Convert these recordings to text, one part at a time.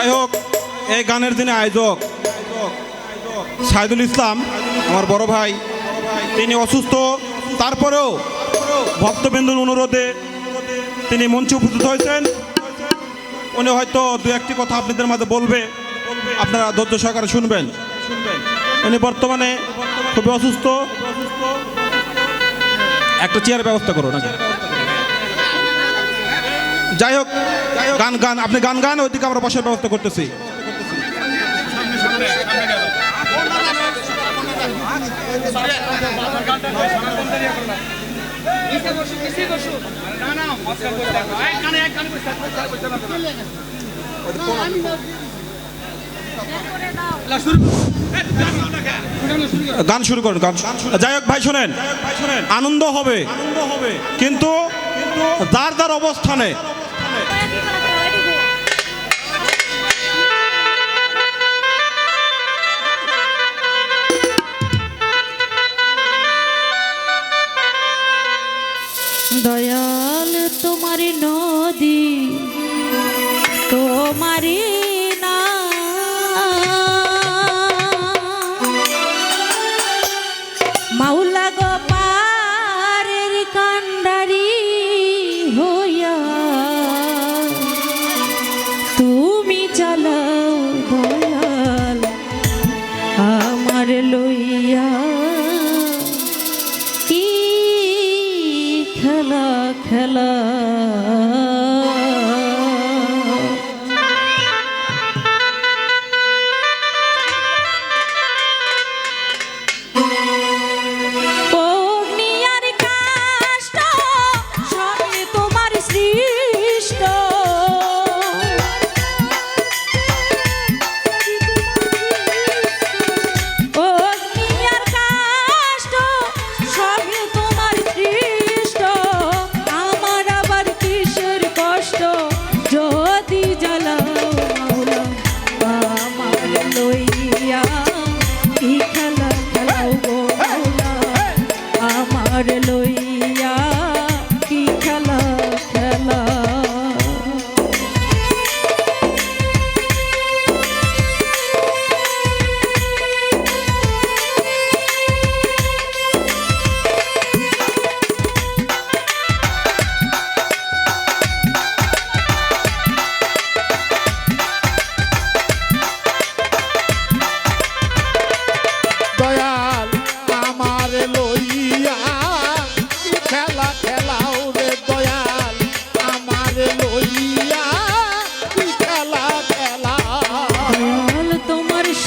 যাই হোক, এই গানের দিনে আয়োজক সাইদুল ইসলাম আমার বড় ভাই, তিনি অসুস্থ, তারপরেও ভক্তবৃন্দুর অনুরোধে তিনি মঞ্চে উপস্থিত হয়েছেন। উনি হয়তো দু একটি কথা আপনাদের মাঝে বলবে, আপনারা ধৈর্য সহকারে শুনবেন। উনি বর্তমানে খুবই অসুস্থ, একটা চেয়ারের ব্যবস্থা করো না। যাই হোক, গান আপনি গান ওইদিকে আমরা বসার ব্যবস্থা করতেছি। গান শুরু করুন। যাই হোক ভাই, শোনেন, আনন্দ হবে কিন্তু যার যার অবস্থানে। দয়াল তোমারি নদী তোমারি না, মাওলা গো পারের কান্ডারি হইয়া তুমি চালাও দয়াল আমার লইয়া কি খেলা খেলা।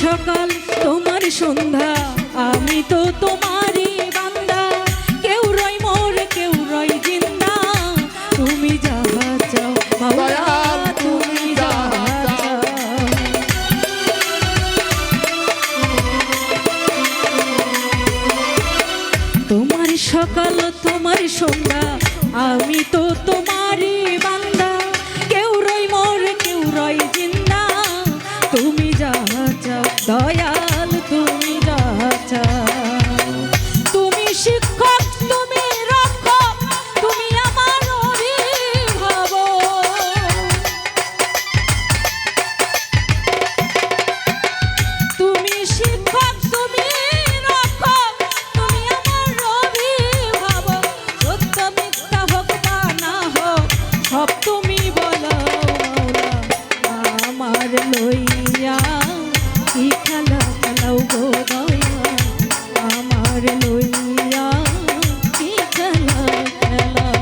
সকাল তোমার সন্ধ্যা, আমি তো তোমারই বান্দা, কেউ রই মোর কেউ রই জিন্দা, তুমি যাহা চাও মাওলা তুমি যাহা চাও। তোমার সকাল তোমার সন্ধ্যা, আমি তো তোমারই বান্দা, কেউ রই মোর কেউ রই জিন্দা, তুমি যাহা চাও দয়াল তুমি যাহা চাও। তুমি শিক্ষক তুমি রক্ষক তুমি আমার অভিভাবক, তুমি শিক্ষক তুমি রক্ষক তুমি আমার অভিভাবক, সত্য মিথ্যা হোক বা না হোক সব তুমি বলো মাওলা আমার লইয়া কি খেলা খেলাও গো দয়াল আমার লইয়া কি খেলা খেলাও।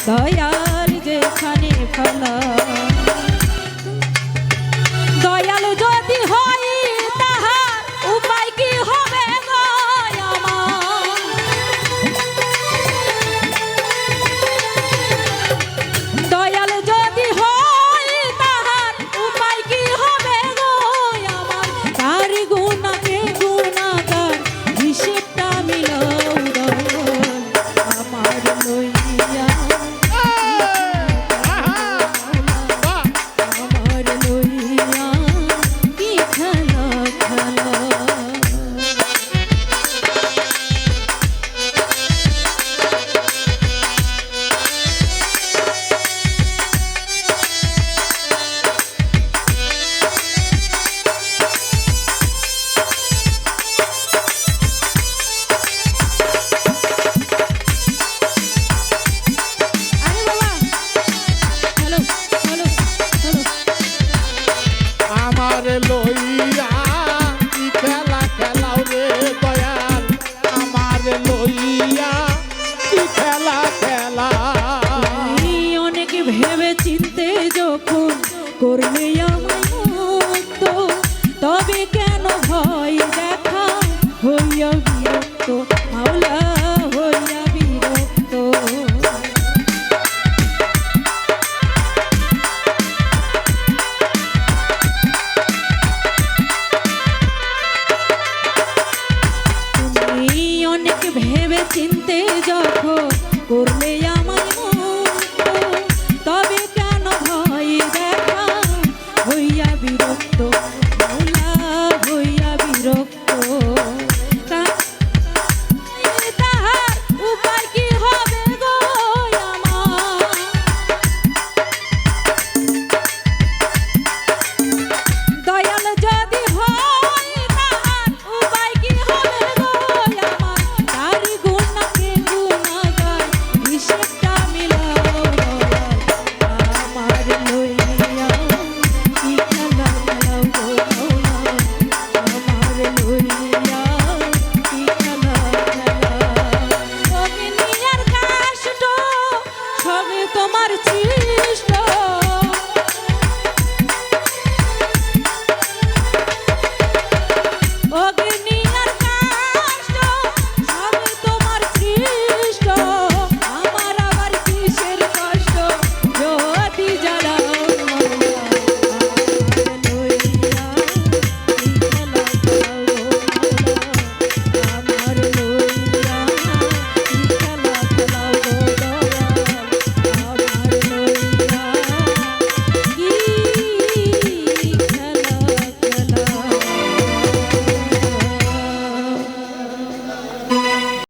দয়াল যেখানে ফেলা দয়াল যদি হয় তাহার উপায় কি হবে গো আমার দয়াল যদি হয় তাহার উপায় কি হবে গো আমার তার গুণাকে গুণাগার হিসেবটা মিলাও দয়াল আমার লইয়া আমার লইয়া কি খেলা খেলা আরে বাবা হ্যালো হ্যালো হ্যালো আমার লইয়া কি খেলা খেলাও রে দয়াল আমার লইয়া কি খেলা খেলা তুমি অনেক ভেবে চিনতে যখন করলে আমায় মুক্ত তবে কেন ভয় দেখা হইয়া বিরক্ত মাওলা হইয়া বিরক্ত তুমি অনেক ভেবে চিনতে যখন করলে আমায় মুক্ত তবে কেন ভয় দেখা হইয়া বিরক্ত মাওলা হইয়া বিরক্ত তাহার উপায় কি হবে গো আমার দয়াল যদি হয় তাহার উপায় কি হবে গো আমার তার গুণাকে গুণাগার হিসেবটা মিলাও দয়াল আমার লইয়া কি খেলা খেলাও গো মাওলা আমার লইয়া কি খেলা খেলা অগ্নি আর কাষ্ট সবে তোমার ছিল